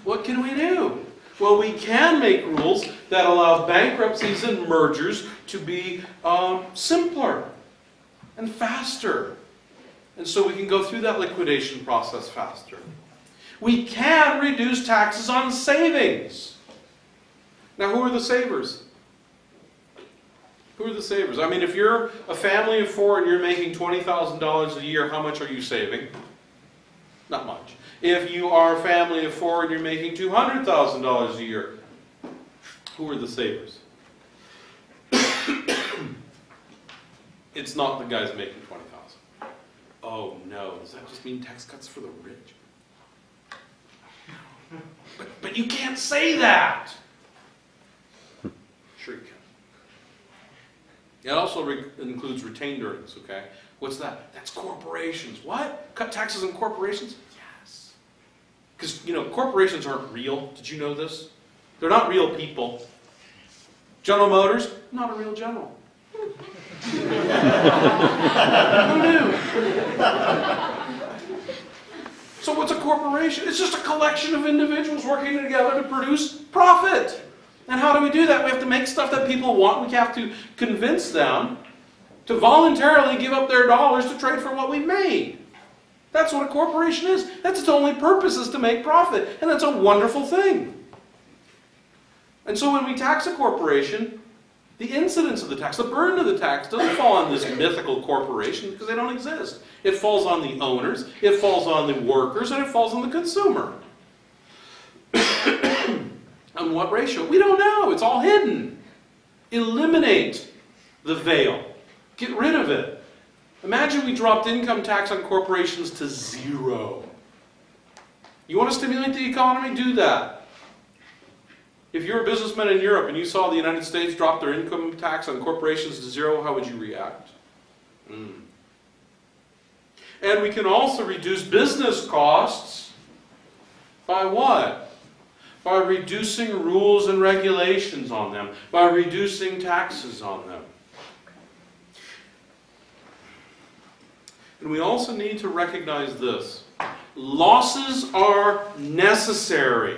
what can we do? Well, we can make rules that allow bankruptcies and mergers to be simpler and faster. And so we can go through that liquidation process faster. We can reduce taxes on savings. Now, who are the savers? Who are the savers? I mean, if you're a family of 4 and you're making $20,000 a year, how much are you saving? Not much. If you are a family of 4 and you're making $200,000 a year, who are the savers? It's not the guys making $20,000. Oh no, does that just mean tax cuts for the rich? But you can't say that. Sure you can. It also includes retained earnings, okay? What's that? That's corporations. What? Cut taxes on corporations? Yes. Because, you know, corporations aren't real. Did you know this? They're not real people. General Motors, not a real general. Who knew? So what's a corporation? It's just a collection of individuals working together to produce profit. And how do we do that? We have to make stuff that people want. We have to convince them to voluntarily give up their dollars to trade for what we made. That's what a corporation is. That's its only purpose, is to make profit. And that's a wonderful thing. And so when we tax a corporation, the incidence of the tax, the burden of the tax, doesn't fall on this mythical corporation because they don't exist. It falls on the owners, it falls on the workers, and it falls on the consumer. On what ratio? We don't know. It's all hidden. Eliminate the veil. Get rid of it. Imagine we dropped income tax on corporations to 0. You want to stimulate the economy? Do that. If you're a businessman in Europe and you saw the United States drop their income tax on corporations to 0, how would you react? And we can also reduce business costs by what? By reducing rules and regulations on them, by reducing taxes on them. And we also need to recognize this. Losses are necessary.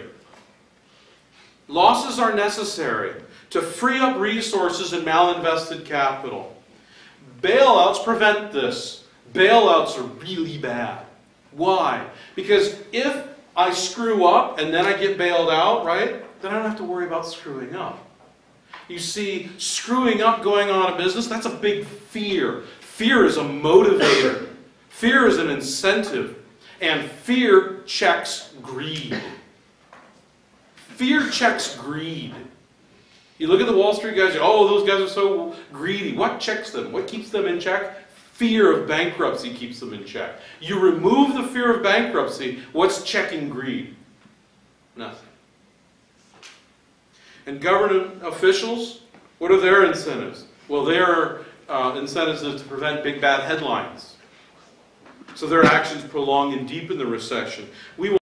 Losses are necessary to free up resources and malinvested capital. Bailouts prevent this. Bailouts are really bad. Why? Because if I screw up and then I get bailed out, right? Then I don't have to worry about screwing up. You see, screwing up, going on a business, that's a big fear. Fear is a motivator. Fear is an incentive. And fear checks greed. Fear checks greed. You look at the Wall Street guys, oh, those guys are so greedy. What checks them? What keeps them in check? Fear of bankruptcy keeps them in check. You remove the fear of bankruptcy, what's checking greed? Nothing. And government officials, what are their incentives? Well, their incentives is to prevent big bad headlines. So their actions prolong and deepen the recession. We